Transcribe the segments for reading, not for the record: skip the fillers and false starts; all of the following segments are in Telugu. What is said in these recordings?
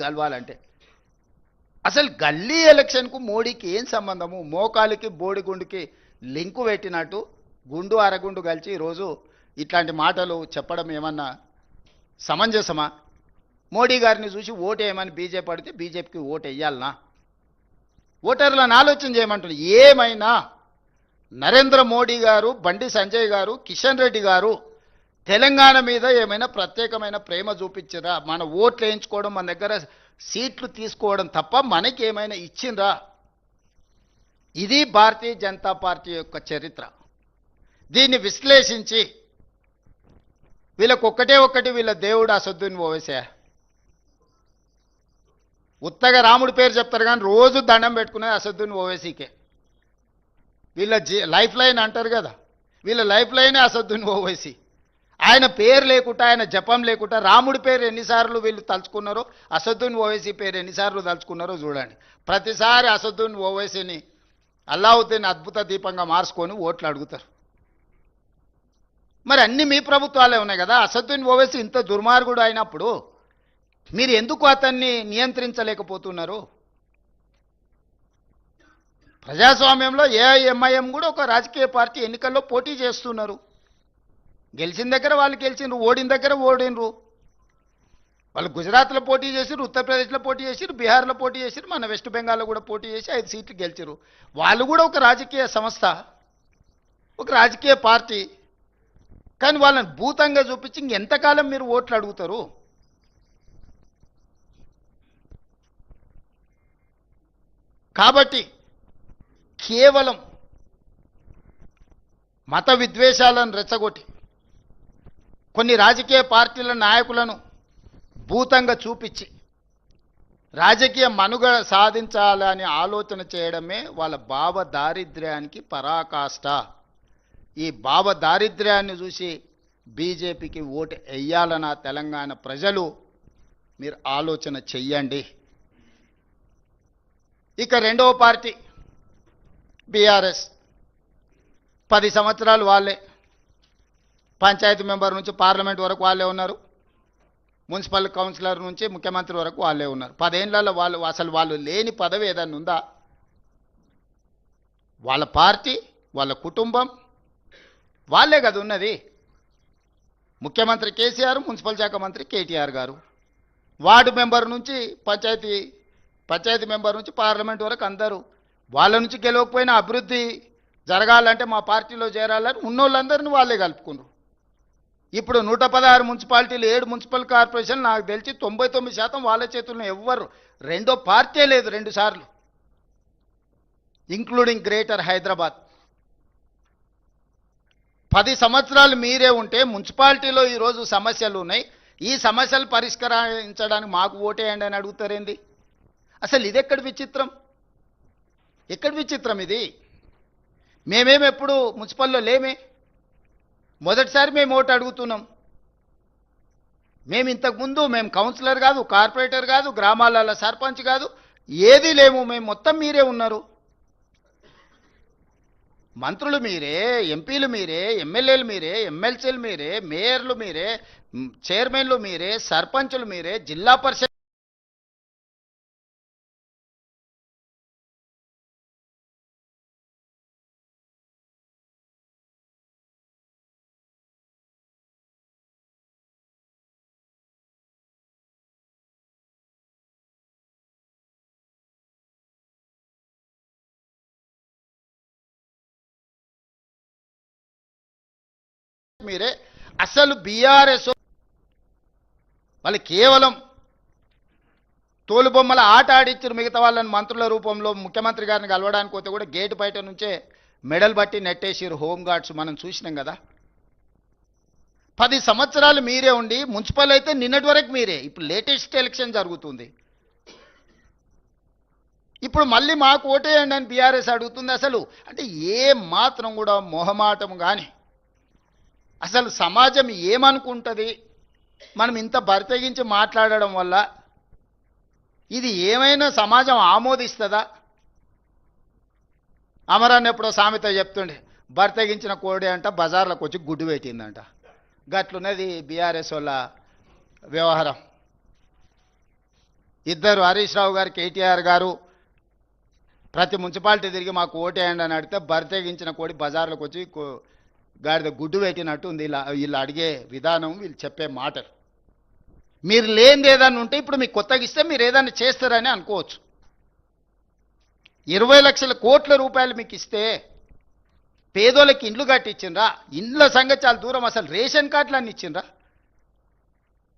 గెలవాలంటే అసలు గల్లీ ఎలక్షన్కు మోడీకి ఏం సంబంధము? మోకాలికి బోడిగుండుకి లింకు పెట్టినట్టు గుండు అరగుండు కలిసి ఈరోజు ఇట్లాంటి మాటలు చెప్పడం ఏమన్నా సమంజసమా? మోడీ గారిని చూసి ఓటు వేయమని బీజేపీ అడిగితే బీజేపీకి ఓటు వేయాలనా? ఓటర్లను ఆలోచన చేయమంటున్నారు. ఏమైనా నరేంద్ర మోడీ గారు, బండి సంజయ్ గారు, కిషన్ రెడ్డి గారు తెలంగాణ మీద ఏమైనా ప్రత్యేకమైన ప్రేమ చూపించరా? మన ఓట్లు వేయించుకోవడం, మన దగ్గర సీట్లు తీసుకోవడం తప్ప మనకి ఏమైనా ఇచ్చిండ్రా? ఇది భారతీయ జనతా పార్టీ యొక్క చరిత్ర. దీన్ని విశ్లేషించి వీళ్ళకి ఒక్కటి వీళ్ళ దేవుడు అసదుద్దీన్ ఓవైసీ. ఉత్తగా రాముడి పేరు చెప్తారు కానీ రోజు దండం పెట్టుకునేది అసదుద్దీన్ ఓవైసీకే. వీళ్ళ లైఫ్ లైన్ అంటారు కదా, వీళ్ళ లైఫ్ లైనే అసదుద్దీన్ ఓవైసీ. ఆయన పేరు లేకుండా, ఆయన జపం లేకుండా రాముడి పేరు ఎన్నిసార్లు వీళ్ళు తలుచుకున్నారో, అసదుద్దీన్ ఓవైసీ పేరు ఎన్నిసార్లు తలుచుకున్నారో చూడండి. ప్రతిసారి అసదుద్దీన్ ఓవైసీని అల్లావుద్దీన్ అద్భుత దీపంగా మార్చుకొని ఓట్లు అడుగుతారు. మరి అన్ని మీ ప్రభుత్వాలే ఉన్నాయి కదా. అసదుద్దీన్ ఓవైసీ ఇంత దుర్మార్గుడు అయినప్పుడు మీరు ఎందుకు అతన్ని నియంత్రించలేకపోతున్నారు? ప్రజాస్వామ్యంలో ఏఐఎంఐఎం కూడా ఒక రాజకీయ పార్టీ ఎన్నికల్లో పోటీ చేస్తున్నారు. గెలిచిన దగ్గర వాళ్ళు గెలిచిండ్రు, ఓడిన దగ్గర ఓడినరు. వాళ్ళు గుజరాత్లో పోటీ చేసిరు, ఉత్తరప్రదేశ్లో పోటీ చేసిరు, బీహార్లో పోటీ చేసిరు, మన వెస్ట్ బెంగాల్లో కూడా పోటీ చేసి 5 సీట్లు గెలిచారు. వాళ్ళు కూడా ఒక రాజకీయ సంస్థ, ఒక రాజకీయ పార్టీ. కానీ వాళ్ళని భూతంగా చూపించి ఇంకెంతకాలం మీరు ఓట్లు అడుగుతారు? కాబట్టి కేవలం మత విద్వేషాలను రెచ్చగొట్టి కొన్ని రాజకీయ పార్టీల నాయకులను భూతంగా చూపించి రాజకీయ మనుగడ సాధించాలని ఆలోచన చేయడమే వాళ్ళ భావ దారిద్ర్యానికి పరాకాష్ట. ఈ భావ దారిద్ర్యాన్ని చూసి బీజేపీకి ఓటు వేయాలన్న తెలంగాణ ప్రజలు మీరు ఆలోచన చెయ్యండి. ఇక రెండవ పార్టీ బీఆర్ఎస్. 10 సంవత్సరాలు వాళ్ళే, పంచాయతీ మెంబర్ నుంచి పార్లమెంట్ వరకు వాళ్ళే ఉన్నారు, మున్సిపల్ కౌన్సిలర్ నుంచి ముఖ్యమంత్రి వరకు వాళ్ళే ఉన్నారు. 10 ఏళ్లలో వాళ్ళు లేని పదవి ఏదన్నా ఉందా? వాళ్ళ పార్టీ, వాళ్ళ కుటుంబం వాళ్ళే కదా ఉన్నది. ముఖ్యమంత్రి కేసీఆర్, మున్సిపల్ శాఖ మంత్రి కేటీఆర్ గారు, వార్డు మెంబర్ నుంచి పంచాయతీ మెంబర్ నుంచి పార్లమెంట్ వరకు అందరూ. వాళ్ళ నుంచి గెలవకపోయినా అభివృద్ధి జరగాలంటే మా పార్టీలో చేరాలని ఉన్నోళ్ళందరినీ వాళ్ళే కలుపుకున్నారు. ఇప్పుడు 116 మున్సిపాలిటీలు, 7 మున్సిపల్ కార్పొరేషన్, నాకు తెలిసి 99% వాళ్ళ చేతుల్లో. ఎవ్వరు రెండో పార్టీ లేదు 2 సార్లు, ఇంక్లూడింగ్ గ్రేటర్ హైదరాబాద్. 10 సంవత్సరాలు మీరే ఉంటే మున్సిపాలిటీలో ఈరోజు సమస్యలు ఉన్నాయి, ఈ సమస్యలు పరిష్కరించడానికి మాకు ఓటేయండి అని అడుగుతారేంది? అసలు ఇది ఎక్కడి విచిత్రం? ఎక్కడి విచిత్రం ఇది? మేమేమి ఎప్పుడు మున్సిపల్లో లేమే, మొదటిసారి మేము ఓటు అడుగుతున్నాం. మేము ఇంతకుముందు కౌన్సిలర్ కాదు, కార్పొరేటర్ కాదు, గ్రామాలలో సర్పంచ్ కాదు, ఏదీ లేము. మేము మొత్తం మీరే ఉన్నారు. మంత్రులు మీరే, ఎంపీలు మీరే, ఎమ్మెల్యేలు మీరే, ఎమ్మెల్సీలు మీరే, మేయర్లు మీరే, చైర్మన్లు మీరే, సర్పంచులు మీరే, జిల్లా పరిషత్ మీరే. అసలు బీఆర్ఎస్ వాళ్ళు కేవలం తోలుబొమ్మల ఆట ఆడిచ్చారు. మిగతా వాళ్ళని మంత్రుల రూపంలో ముఖ్యమంత్రి గారిని కలవడానికి పోతే కూడా గేటు బయట నుంచే మెడల్ బట్టి నెట్టేసారు హోంగార్డ్స్. మనం చూసినాం కదా. 10 సంవత్సరాలు మీరే ఉండి, మున్సిపల్ అయితే నిన్నటి వరకు మీరే. ఇప్పుడు లేటెస్ట్ ఎలక్షన్ జరుగుతుంది, ఇప్పుడు మళ్ళీ మాకు ఓటేయండి అని బీఆర్ఎస్ అడుగుతుంది. అసలు అంటే ఏ మాత్రం కూడా మొహమాటం కానీ, అసలు సమాజం ఏమనుకుంటుంది మనం ఇంత బరితెగించి మాట్లాడడం వల్ల? ఇది ఏమైనా సమాజం ఆమోదిస్తుందా? అమరాన్ని ఎప్పుడో సామెత చెప్తుండే, బరితెగించిన కోడి అంట బజార్లోకి వచ్చి గుడ్డు పెట్టిందంట. గట్లున్నది బీఆర్ఎస్ వాళ్ళ వ్యవహారం. ఇద్దరు హరీష్ రావు గారు కేటీఆర్ గారు ప్రతి మున్సిపాలిటీ తిరిగి మాకు ఓటేయండి అని అడిగితే బరితెగించిన కోడి బజార్లోకి వచ్చి గాడిద గుడ్డు పెట్టినట్టు ఉంది వీళ్ళు అడిగే విధానం, వీళ్ళు చెప్పే మాటలు. మీరు లేనిది ఏదైనా ఉంటే ఇప్పుడు మీకు కొత్తగా ఇస్తే మీరు ఏదైనా చేస్తారని అనుకోవచ్చు. 20 లక్షల కోట్ల రూపాయలు మీకు ఇస్తే పేదోళ్ళకి ఇండ్లు కట్టించిండ్రా? ఇండ్ల సంగతి చాలా దూరం, అసలు రేషన్ కార్డులు అన్ని ఇచ్చిండ్రా?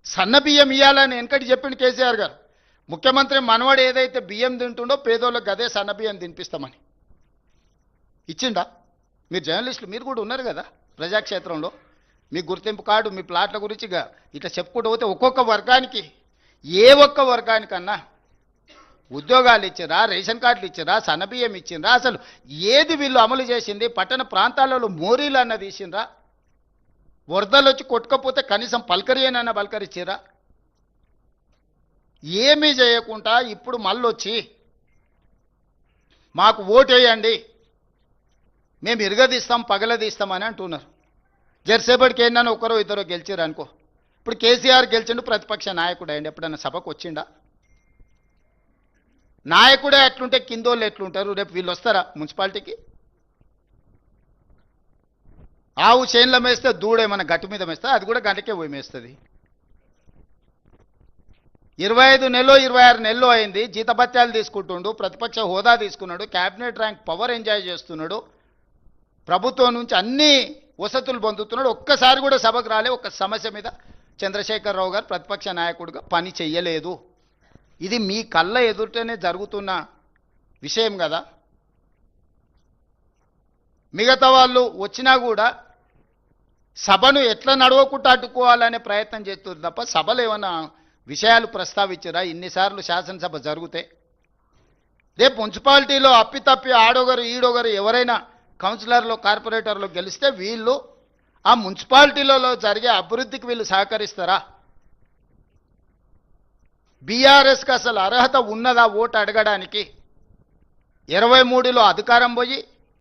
సన్న బియ్యం ఇవ్వాలని వెనకటి చెప్పిండు కేసీఆర్ గారు. ముఖ్యమంత్రి మనవాడు ఏదైతే బియ్యం తింటుండో పేదోళ్ళకి అదే సన్న బియ్యం తినిపిస్తామని ఇచ్చిండా? మీరు జర్నలిస్టులు, మీరు కూడా ఉన్నారు కదా ప్రజాక్షేత్రంలో, మీ గుర్తింపు కార్డు, మీ ప్లాట్ల గురించి ఇట్లా చెప్పుకుంటూ పోతే ఒక్కొక్క వర్గానికి, ఏ ఒక్క వర్గానికన్నా ఉద్యోగాలు ఇచ్చిరా, రేషన్ కార్డులు ఇచ్చిరా, సన్నబియ్యం ఇచ్చిండ్రా? అసలు ఏది వీళ్ళు అమలు చేసింది? పట్టణ ప్రాంతాలలో మోరీలు అన్న తీసిండ్రా? వరదలు వచ్చి కొట్టుకపోతే కనీసం పలకరియనన్నా పలకరిచ్చిరా? ఏమీ చేయకుండా ఇప్పుడు మళ్ళొచ్చి మాకు ఓటేయండి, మేము ఇరగదీస్తాం పగలదీస్తామని అంటున్నారు. జెర్సేపటికి ఏంటన్నా ఒకరో ఇద్దరు గెలిచారు అనుకో. ఇప్పుడు కేసీఆర్ గెలిచిండు, ప్రతిపక్ష నాయకుడు అయ్యండి, ఎప్పుడన్నా సభకు వచ్చిండా? నాయకుడే ఎట్లుంటే కిందోళ్ళు ఎట్లుంటారు? రేపు వీళ్ళు వస్తారా మున్సిపాలిటీకి? ఆవు చేనుల మేస్తే దూడేమన్నా గట్టు మీద మేస్తే అది కూడా గంటకే పోయి మేస్తుంది. 25 నెలలో 26 నెలలు అయింది, జీతభత్యాలు తీసుకుంటుండు, ప్రతిపక్ష హోదా తీసుకున్నాడు, క్యాబినెట్ ర్యాంక్ పవర్ ఎంజాయ్ చేస్తున్నాడు, ప్రభుత్వం నుంచి అన్ని వసతులు పొందుతున్నాడు. ఒక్కసారి కూడా సభకు రాలే. ఒక్క సమస్య మీద చంద్రశేఖరరావు గారు ప్రతిపక్ష నాయకుడిగా పని చెయ్యలేదు. ఇది మీ కళ్ళ ఎదుటనే జరుగుతున్న విషయం కదా. మిగతా వాళ్ళు వచ్చినా కూడా సభను ఎట్లా నడవకుండా అడ్డుకోవాలనే ప్రయత్నం చేస్తున్నారు తప్ప సభలో ఏమైనా విషయాలు ప్రస్తావించారా? ఇన్నిసార్లు శాసనసభ జరిగితే రేపు మున్సిపాలిటీలో అప్పితప్పి ఆడొగరు ఈడొగరు ఎవరైనా కౌన్సిలర్లు కార్పొరేటర్లు గెలిస్తే వీళ్ళు ఆ మున్సిపాలిటీలలో జరిగే అభివృద్ధికి వీళ్ళు సహకరిస్తారా? బీఆర్ఎస్కి అసలు అర్హత ఉన్నదా ఓటు అడగడానికి? 23లో అధికారం పోయి